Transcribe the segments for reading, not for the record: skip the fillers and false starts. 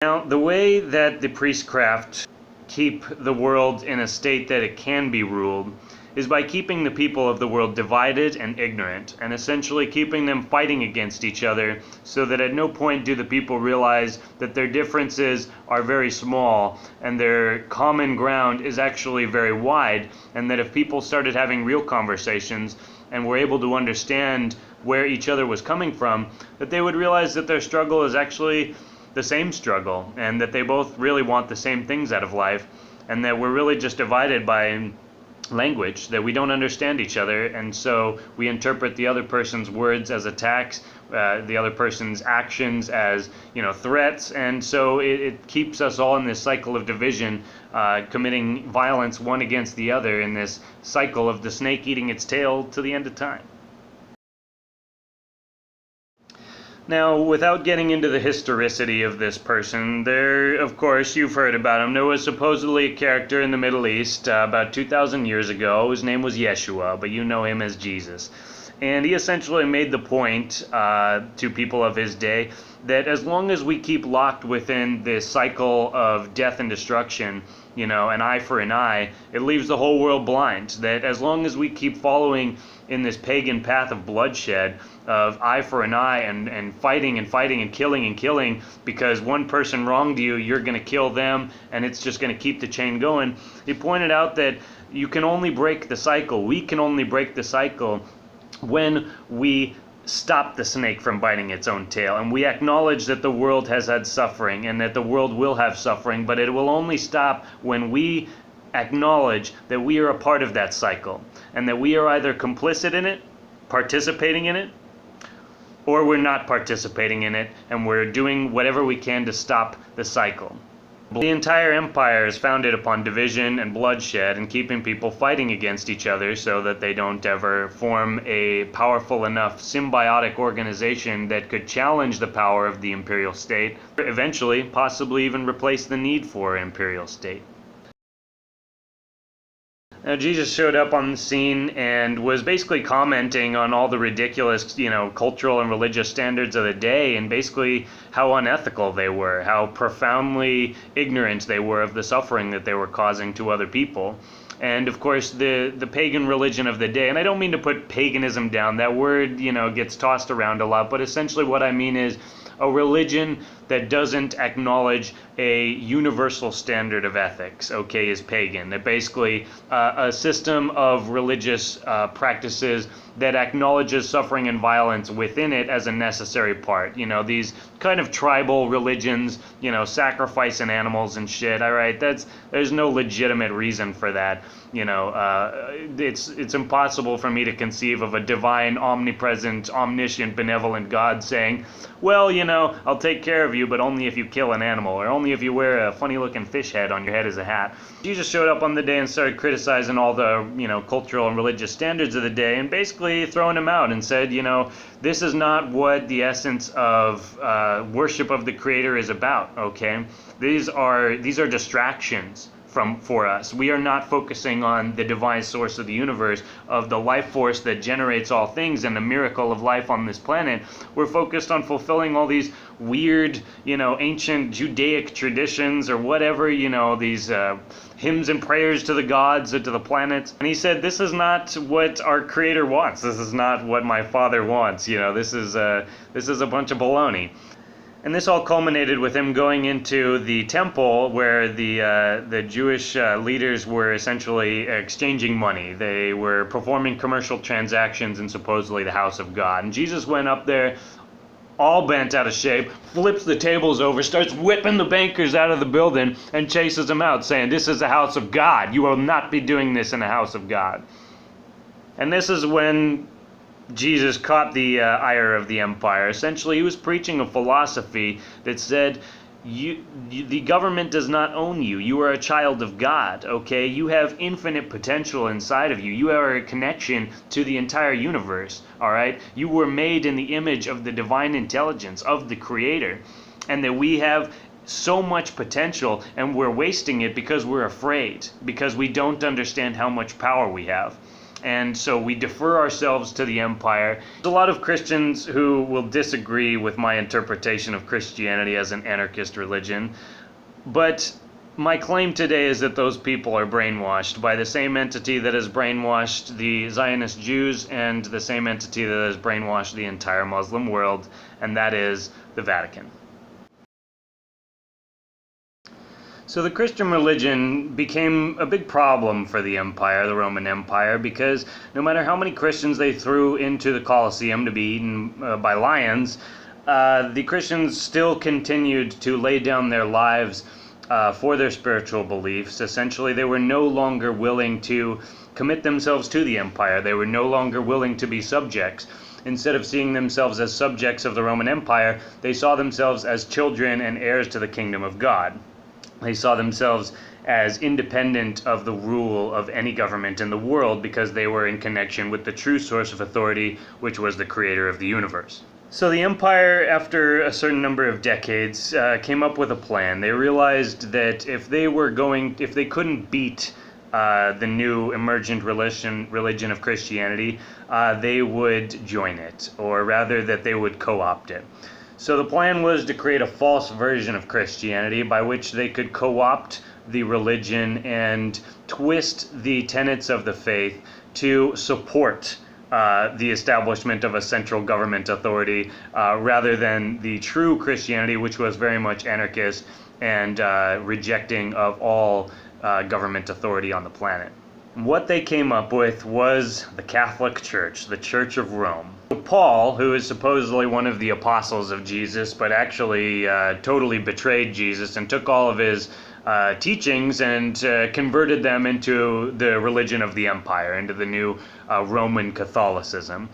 Now, the way that the priestcraft keep the world in a state that it can be ruled is by keeping the people of the world divided and ignorant, and essentially keeping them fighting against each other, so that at no point do the people realize that their differences are very small and their common ground is actually very wide, and that if people started having real conversations and were able to understand where each other was coming from, that they would realize that their struggle is actually the same struggle, and that they both really want the same things out of life, and that we're really just divided by language, that we don't understand each other, and so we interpret the other person's words as attacks, the other person's actions as, threats, and so it keeps us all in this cycle of division, committing violence one against the other, in this cycle of the snake eating its tail to the end of time. Now, without getting into the historicity of this person, of course, you've heard about him. There was supposedly a character in the Middle East about 2,000 years ago. His name was Yeshua, but you know him as Jesus. And he essentially made the point to people of his day that as long as we keep locked within this cycle of death and destruction, an eye for an eye, it leaves the whole world blind. That as long as we keep following in this pagan path of bloodshed, of eye for an eye, and fighting and killing because one person wronged you, you're going to kill them, and it's just going to keep the chain going. He pointed out that you can only break the cycle, we can only break the cycle when we stop the snake from biting its own tail, and we acknowledge that the world has had suffering and that the world will have suffering, but it will only stop when we acknowledge that we are a part of that cycle, and that we are either complicit in it, participating in it, or we're not participating in it, and we're doing whatever we can to stop the cycle. The entire empire is founded upon division and bloodshed, and keeping people fighting against each other so that they don't ever form a powerful enough symbiotic organization that could challenge the power of the imperial state, or eventually possibly even replace the need for an imperial state. Now, Jesus showed up on the scene and was basically commenting on all the ridiculous, cultural and religious standards of the day, and basically how unethical they were, how profoundly ignorant they were of the suffering that they were causing to other people. And of course, the pagan religion of the day, and I don't mean to put paganism down, that word, gets tossed around a lot, but essentially what I mean is a religion that doesn't acknowledge a universal standard of ethics, is pagan. That basically a system of religious practices that acknowledges suffering and violence within it as a necessary part. These kind of tribal religions, sacrificing animals and shit, all right, there's no legitimate reason for that. It's impossible for me to conceive of a divine, omnipresent, omniscient, benevolent God saying, well, I'll take care of you, but only if you kill an animal, or only if you wear a funny-looking fish head on your head as a hat. Jesus showed up on the day and started criticizing all the, cultural and religious standards of the day, and basically throwing them out and said, this is not what the essence of worship of the Creator is about, okay? These are distractions for us. We are not focusing on the divine source of the universe, of the life force that generates all things and the miracle of life on this planet. We're focused on fulfilling all these weird, ancient Judaic traditions or whatever, these hymns and prayers to the gods or to the planets. And he said, this is not what our Creator wants. This is not what my Father wants. This is a bunch of baloney. And this all culminated with him going into the temple where the Jewish leaders were essentially exchanging money. They were performing commercial transactions in supposedly the house of God. And Jesus went up there, all bent out of shape, flips the tables over, starts whipping the bankers out of the building, and chases them out, saying, this is the house of God. You will not be doing this in the house of God. And this is when Jesus caught the ire of the empire. Essentially, he was preaching a philosophy that said, the government does not own you. You are a child of God, okay? You have infinite potential inside of you. You are a connection to the entire universe, all right? You were made in the image of the divine intelligence, of the Creator, and that we have so much potential, and we're wasting it because we're afraid, because we don't understand how much power we have. And so we defer ourselves to the empire. There's a lot of Christians who will disagree with my interpretation of Christianity as an anarchist religion, but my claim today is that those people are brainwashed by the same entity that has brainwashed the Zionist Jews and the same entity that has brainwashed the entire Muslim world, and that is the Vatican. So the Christian religion became a big problem for the empire, the Roman Empire, because no matter how many Christians they threw into the Colosseum to be eaten by lions, the Christians still continued to lay down their lives for their spiritual beliefs. Essentially, they were no longer willing to commit themselves to the empire. They were no longer willing to be subjects. Instead of seeing themselves as subjects of the Roman Empire, they saw themselves as children and heirs to the kingdom of God. They saw themselves as independent of the rule of any government in the world because they were in connection with the true source of authority, which was the creator of the universe. So the empire, after a certain number of decades, came up with a plan. They realized that if they couldn't beat the new emergent religion of Christianity, they would join it, or rather that they would co-opt it. So the plan was to create a false version of Christianity by which they could co-opt the religion and twist the tenets of the faith to support the establishment of a central government authority rather than the true Christianity, which was very much anarchist and rejecting of all government authority on the planet. What they came up with was the Catholic Church, the Church of Rome. Paul, who is supposedly one of the apostles of Jesus, but actually totally betrayed Jesus and took all of his teachings and converted them into the religion of the empire, into the new Roman Catholicism.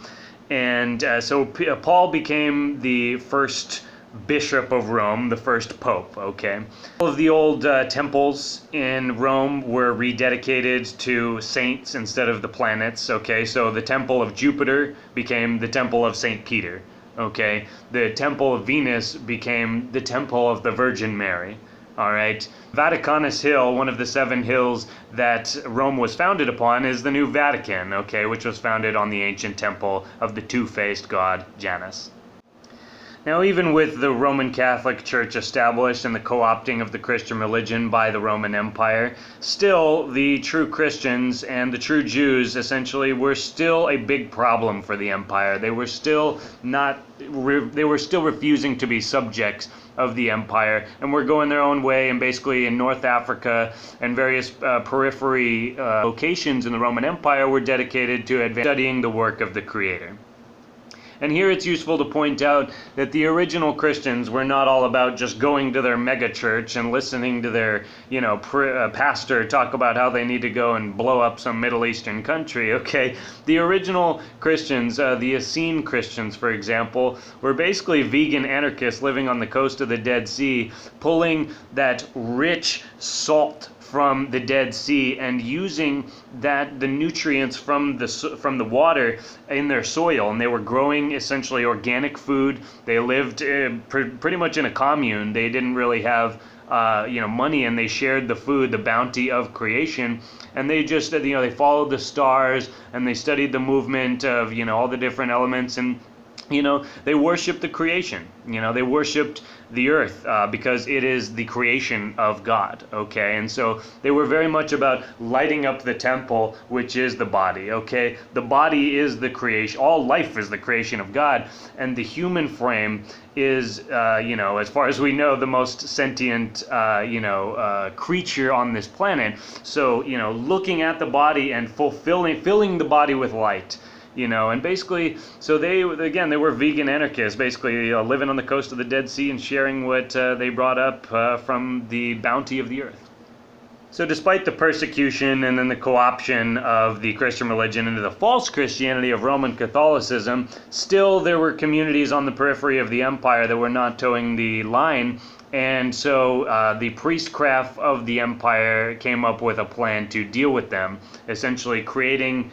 And so Paul became the first Bishop of Rome, the first Pope, okay? All of the old temples in Rome were rededicated to saints instead of the planets, okay? So the Temple of Jupiter became the Temple of St. Peter, okay? The Temple of Venus became the Temple of the Virgin Mary, all right? Vaticanus Hill, one of the 7 hills that Rome was founded upon, is the new Vatican, okay? Which was founded on the ancient temple of the two-faced god Janus. Now, even with the Roman Catholic Church established and the co-opting of the Christian religion by the Roman Empire, still the true Christians and the true Jews essentially were still a big problem for the empire. They were still refusing to be subjects of the empire and were going their own way, and basically in North Africa and various periphery locations in the Roman Empire were dedicated to studying the work of the Creator. And here it's useful to point out that the original Christians were not all about just going to their mega church and listening to their, pastor talk about how they need to go and blow up some Middle Eastern country, okay? The original Christians, the Essene Christians, for example, were basically vegan anarchists living on the coast of the Dead Sea, pulling that rich salt from the Dead Sea and using the nutrients from the water in their soil, and they were growing essentially organic food. They lived pretty much in a commune. They didn't really have money, and they shared the food, the bounty of creation, and they just they followed the stars and they studied the movement of all the different elements, and they worshiped the creation. They worshiped the earth because it is the creation of God, okay? And so they were very much about lighting up the temple, which is the body, okay? The body is the creation. All life is the creation of God, and the human frame is, as far as we know, the most sentient, creature on this planet. So, looking at the body and filling the body with light, and basically, so they were vegan anarchists, basically living on the coast of the Dead Sea and sharing what they brought up from the bounty of the earth. So despite the persecution and then the co-option of the Christian religion into the false Christianity of Roman Catholicism, still there were communities on the periphery of the empire that were not towing the line. And so the priestcraft of the empire came up with a plan to deal with them, essentially creating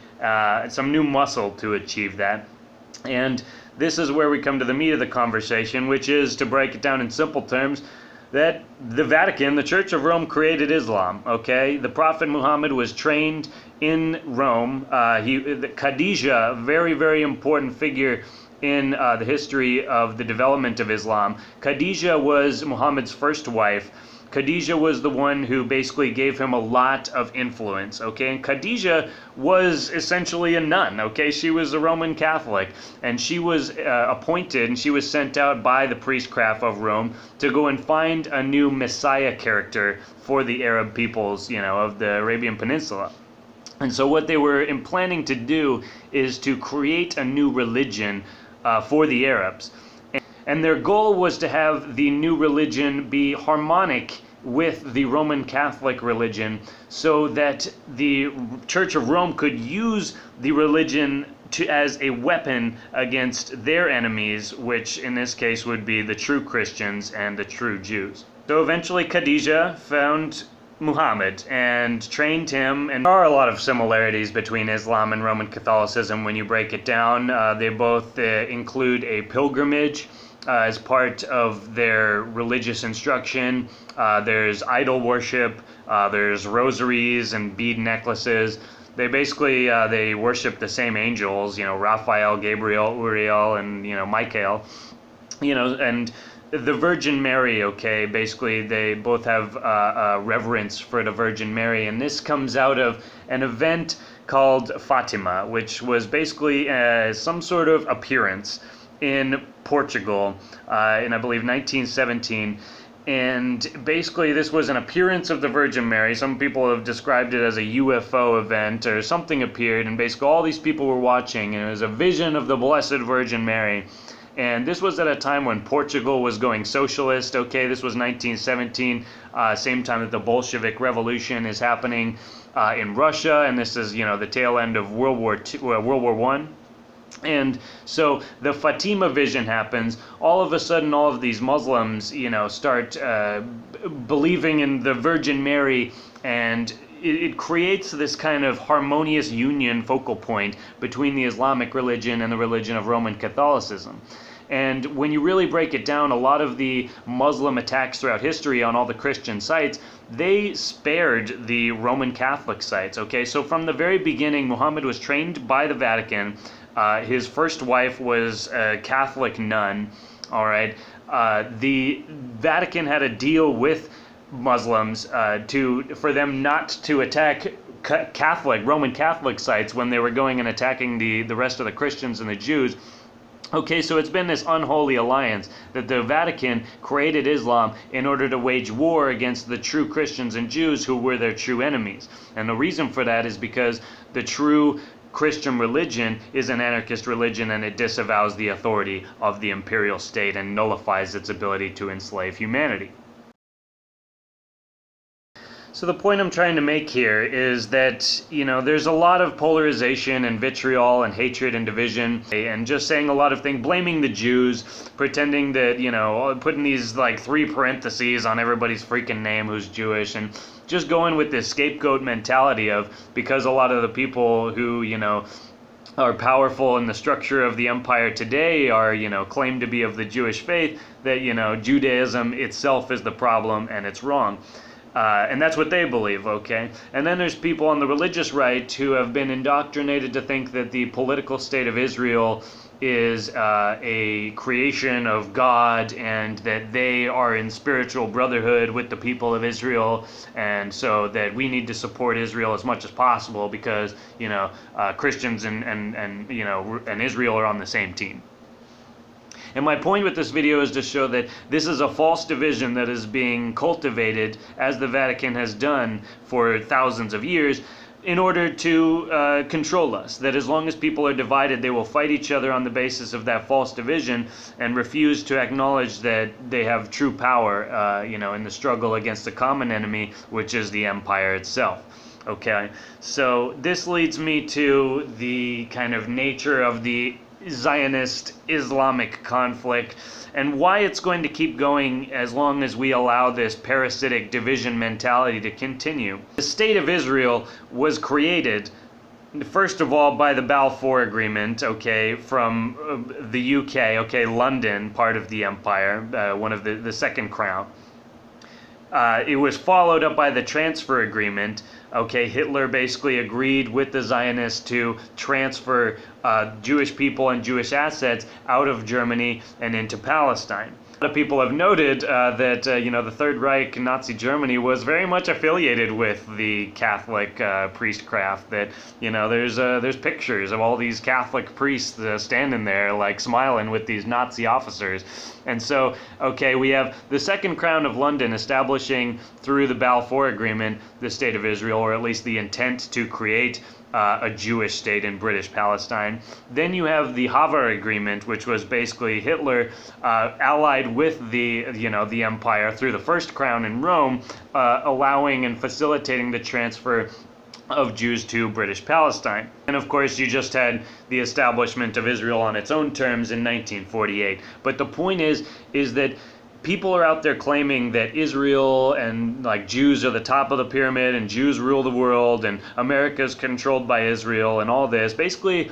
some new muscle to achieve that. And this is where we come to the meat of the conversation, which is, to break it down in simple terms, that the Vatican, the Church of Rome, created Islam, okay? The Prophet Muhammad was trained in Rome. Khadija, a very, very important figure in the history of the development of Islam. Khadija was Muhammad's first wife. Khadija was the one who basically gave him a lot of influence, okay? And Khadija was essentially a nun, okay? She was a Roman Catholic, and she was appointed, and she was sent out by the priestcraft of Rome to go and find a new Messiah character for the Arab peoples, you know, of the Arabian Peninsula. And so what they were planning to do is to create a new religion for the Arabs. And their goal was to have the new religion be harmonic with the Roman Catholic religion so that the Church of Rome could use the religion as a weapon against their enemies, which in this case would be the true Christians and the true Jews. So eventually Khadija found Muhammad and trained him, and there are a lot of similarities between Islam and Roman Catholicism when you break it down. They both include a pilgrimage as part of their religious instruction. There's idol worship, there's rosaries and bead necklaces. They basically they worship the same angels, you know, Raphael, Gabriel, Uriel, and you know, Michael, you know, and the Virgin Mary, okay, basically they both have reverence for the Virgin Mary, and this comes out of an event called Fatima, which was basically some sort of appearance in Portugal in, I believe, 1917. And basically this was an appearance of the Virgin Mary. Some people have described it as a UFO event, or something appeared, and basically all these people were watching, and it was a vision of the Blessed Virgin Mary. And this was at a time when Portugal was going socialist. Okay, this was 1917, same time that the Bolshevik Revolution is happening in Russia, and this is, you know, the tail end of World War I. And so the Fatima vision happens. All of a sudden, all of these Muslims, you know, start believing in the Virgin Mary, and it creates this kind of harmonious union focal point between the Islamic religion and the religion of Roman Catholicism. And when you really break it down, a lot of the Muslim attacks throughout history on all the Christian sites, they spared the Roman Catholic sites, okay? So from the very beginning, Muhammad was trained by the Vatican. His first wife was a Catholic nun, all right? The Vatican had a deal with Muslims for them not to attack Roman Catholic sites when they were going and attacking the rest of the Christians and the Jews. Okay, so it's been this unholy alliance that the Vatican created Islam in order to wage war against the true Christians and Jews who were their true enemies. And the reason for that is because the true Christian religion is an anarchist religion, and it disavows the authority of the imperial state and nullifies its ability to enslave humanity. So the point I'm trying to make here is that, you know, there's a lot of polarization and vitriol and hatred and division, and just saying a lot of things, blaming the Jews, pretending that, you know, putting these like 3 parentheses on everybody's freaking name who's Jewish, and just going with this scapegoat mentality of, because a lot of the people who, you know, are powerful in the structure of the empire today are, you know, claim to be of the Jewish faith, that, you know, Judaism itself is the problem and it's wrong. And that's what they believe, okay? And then there's people on the religious right who have been indoctrinated to think that the political state of Israel is a creation of God, and that they are in spiritual brotherhood with the people of Israel, and so that we need to support Israel as much as possible because, you know, Christians and you know, and Israel are on the same team. And my point with this video is to show that this is a false division that is being cultivated, as the Vatican has done for thousands of years, in order to control us. That as long as people are divided, they will fight each other on the basis of that false division and refuse to acknowledge that they have true power, you know, in the struggle against the common enemy, which is the empire itself. Okay, so this leads me to the kind of nature of the Zionist Islamic conflict and why it's going to keep going as long as we allow this parasitic division mentality to continue. The State of Israel was created, first of all, by the Balfour Agreement, okay, from the UK, okay, London, part of the empire, one of the second crown. It was followed up by the transfer agreement. Okay, Hitler basically agreed with the Zionists to transfer Jewish people and Jewish assets out of Germany and into Palestine. A lot of people have noted that the Third Reich, Nazi Germany, was very much affiliated with the Catholic priestcraft. That there's pictures of all these Catholic priests standing there like smiling with these Nazi officers. And so, okay, we have the Second Crown of London establishing through the Balfour Agreement the State of Israel, or at least the intent to create a Jewish state in British Palestine. Then you have the Havar Agreement, which was basically Hitler allied with the empire through the First Crown in Rome, allowing and facilitating the transfer of Jews to British Palestine. And of course, you just had the establishment of Israel on its own terms in 1948. But the point is that people are out there claiming that Israel and like Jews are the top of the pyramid and Jews rule the world and America is controlled by Israel and all this, basically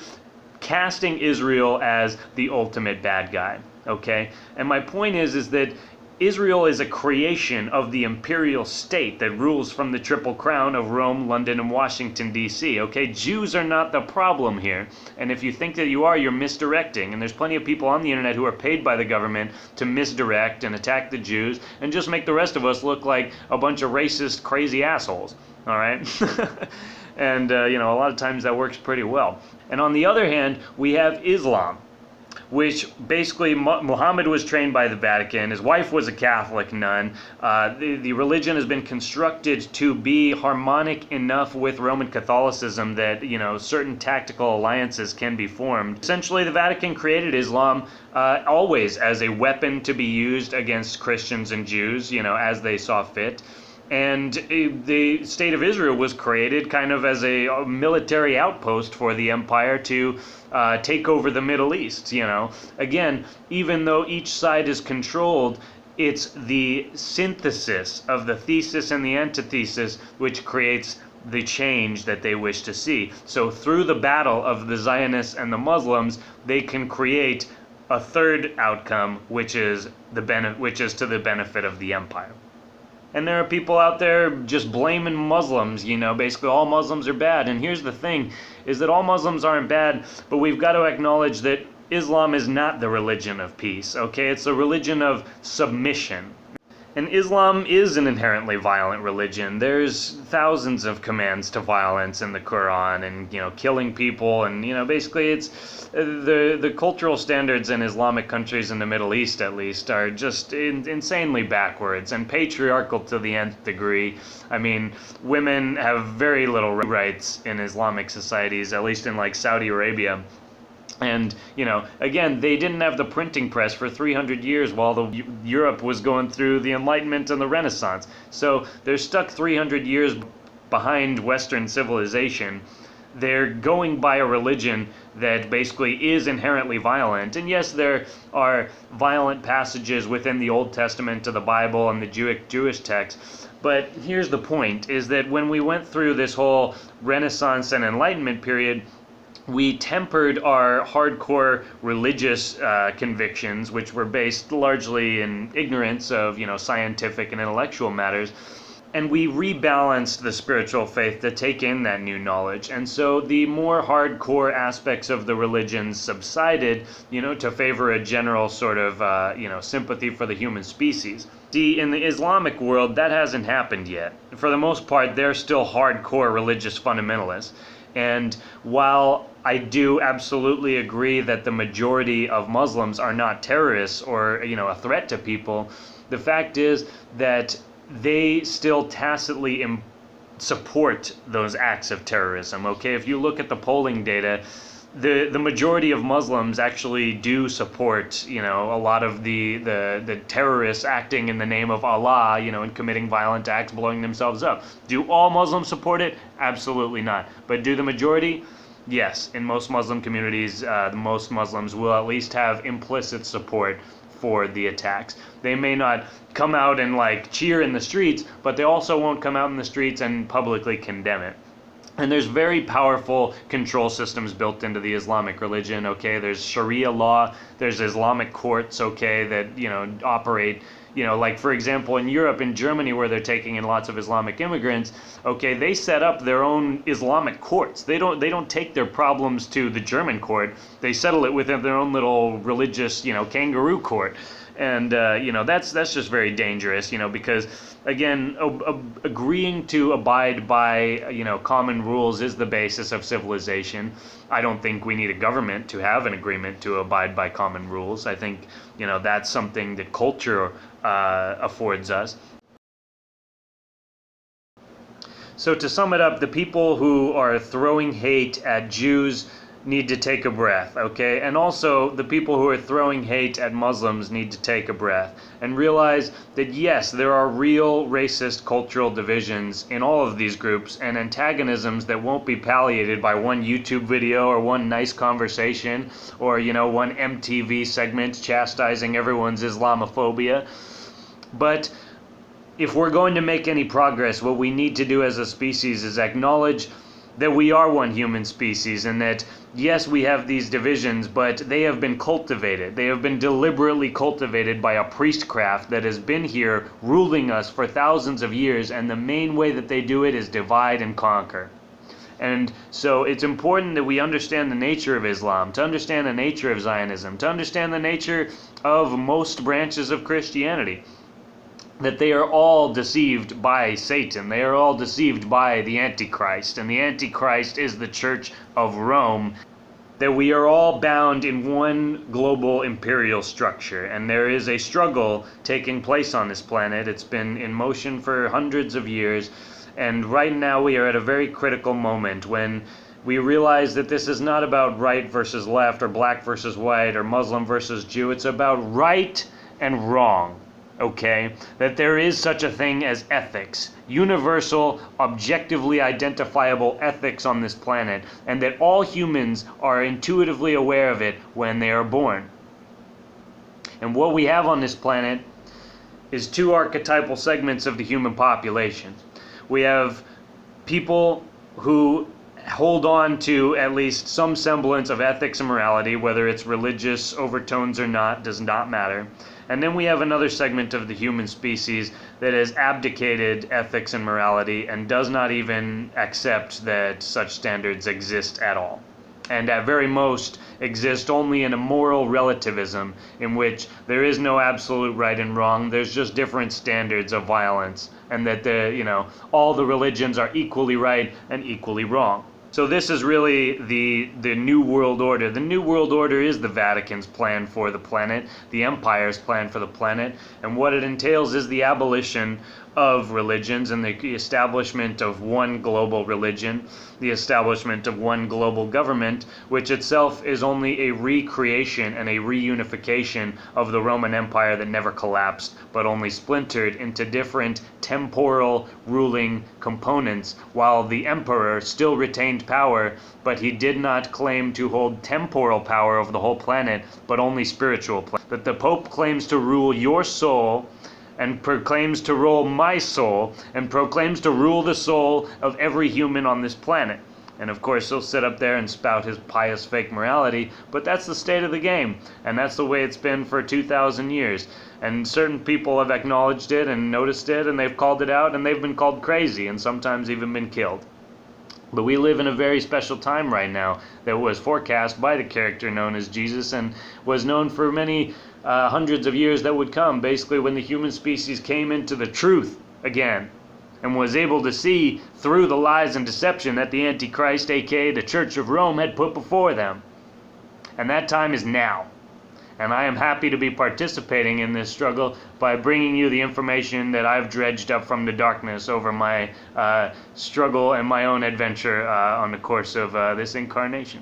casting Israel as the ultimate bad guy. Okay? And my point is that Israel is a creation of the imperial state that rules from the Triple Crown of Rome, London, and Washington, D.C. Okay, Jews are not the problem here. And if you think that you are, you're misdirecting. And there's plenty of people on the internet who are paid by the government to misdirect and attack the Jews and just make the rest of us look like a bunch of racist, crazy assholes. All right? And, a lot of times that works pretty well. And on the other hand, we have Islam, which basically Muhammad was trained by the Vatican. His wife was a Catholic nun. The religion has been constructed to be harmonic enough with Roman Catholicism that, certain tactical alliances can be formed. Essentially, the Vatican created Islam always as a weapon to be used against Christians and Jews, as they saw fit. And the State of Israel was created kind of as a military outpost for the empire to take over the Middle East, Again, even though each side is controlled, it's the synthesis of the thesis and the antithesis which creates the change that they wish to see. So through the battle of the Zionists and the Muslims, they can create a third outcome, which is to the benefit of the empire. And there are people out there just blaming Muslims, basically all Muslims are bad. And here's the thing, is that all Muslims aren't bad, but we've got to acknowledge that Islam is not the religion of peace, okay? It's a religion of submission. And Islam is an inherently violent religion. There's thousands of commands to violence in the Quran and, killing people. And, basically it's the cultural standards in Islamic countries in the Middle East, at least, are just insanely backwards and patriarchal to the nth degree. I mean, women have very little rights in Islamic societies, at least in like Saudi Arabia. And, again, they didn't have the printing press for 300 years while Europe was going through the Enlightenment and the Renaissance. So they're stuck 300 years behind Western civilization. They're going by a religion that basically is inherently violent. And yes, there are violent passages within the Old Testament of the Bible and the Jewish texts. But here's the point, is that when we went through this whole Renaissance and Enlightenment period, we tempered our hardcore religious convictions, which were based largely in ignorance of, scientific and intellectual matters, and we rebalanced the spiritual faith to take in that new knowledge. And so the more hardcore aspects of the religions subsided, to favor a general sort of, sympathy for the human species. See, in the Islamic world, that hasn't happened yet. For the most part, they're still hardcore religious fundamentalists. And while I do absolutely agree that the majority of Muslims are not terrorists or, a threat to people, the fact is that they still tacitly support those acts of terrorism, okay? If you look at the polling data, the majority of Muslims actually do support, a lot of the terrorists acting in the name of Allah, and committing violent acts, blowing themselves up. Do all Muslims support it? Absolutely not. But do the majority? Yes. In most Muslim communities, most Muslims will at least have implicit support for the attacks. They may not come out and cheer in the streets, but they also won't come out in the streets and publicly condemn it. And there's very powerful control systems built into the Islamic religion, okay? There's Sharia law, there's Islamic courts, okay, that, operate You know, like for example, in Europe, in Germany, where they're taking in lots of Islamic immigrants, okay, they set up their own Islamic courts. They don't take their problems to the German court. They settle it within their own little religious, you know, kangaroo court. And you know, that's just very dangerous, you know, because again, agreeing to abide by, you know, common rules is the basis of civilization. I don't think we need a government to have an agreement to abide by common rules. I think, you know, that's something that culture affords us. So to sum it up, the people who are throwing hate at Jews need to take a breath, okay? And also, the people who are throwing hate at Muslims need to take a breath and realize that yes, there are real racist cultural divisions in all of these groups and antagonisms that won't be palliated by one YouTube video or one nice conversation or, you know, one MTV segment chastising everyone's Islamophobia. But if we're going to make any progress, what we need to do as a species is acknowledge that we are one human species and that yes, we have these divisions, but they have been cultivated. They have been deliberately cultivated by a priestcraft that has been here ruling us for thousands of years, and the main way that they do it is divide and conquer. And so it's important that we understand the nature of Islam, to understand the nature of Zionism, to understand the nature of most branches of Christianity. That they are all deceived by Satan. They are all deceived by the Antichrist. And the Antichrist is the Church of Rome. That we are all bound in one global imperial structure. And there is a struggle taking place on this planet. It's been in motion for hundreds of years. And right now we are at a very critical moment when we realize that this is not about right versus left or black versus white or Muslim versus Jew. It's about right and wrong. Okay, that there is such a thing as ethics, universal, objectively identifiable ethics on this planet, and that all humans are intuitively aware of it when they are born. And what we have on this planet is two archetypal segments of the human population. We have people who hold on to at least some semblance of ethics and morality, whether it's religious overtones or not, does not matter. And then we have another segment of the human species that has abdicated ethics and morality and does not even accept that such standards exist at all. And at very most exist only in a moral relativism in which there is no absolute right and wrong, there's just different standards of violence, and that all the religions are equally right and equally wrong. So this is really the New World Order. The New World Order is the Vatican's plan for the planet, the Empire's plan for the planet, and what it entails is the abolition of religions and the establishment of one global religion, the establishment of one global government, which itself is only a recreation and a reunification of the Roman Empire that never collapsed, but only splintered into different temporal ruling components, while the emperor still retained power, but he did not claim to hold temporal power over the whole planet, but only spiritual power. That the Pope claims to rule your soul, and proclaims to rule my soul, and proclaims to rule the soul of every human on this planet. And of course he'll sit up there and spout his pious fake morality, but that's the state of the game, and that's the way it's been for 2,000 years. And certain people have acknowledged it and noticed it, and they've called it out, and they've been called crazy, and sometimes even been killed. But we live in a very special time right now that was forecast by the character known as Jesus and was known for many hundreds of years that would come, basically when the human species came into the truth again and was able to see through the lies and deception that the Antichrist, aka the Church of Rome, had put before them. And that time is now. And I am happy to be participating in this struggle by bringing you the information that I've dredged up from the darkness over my struggle and my own adventure on the course of this incarnation.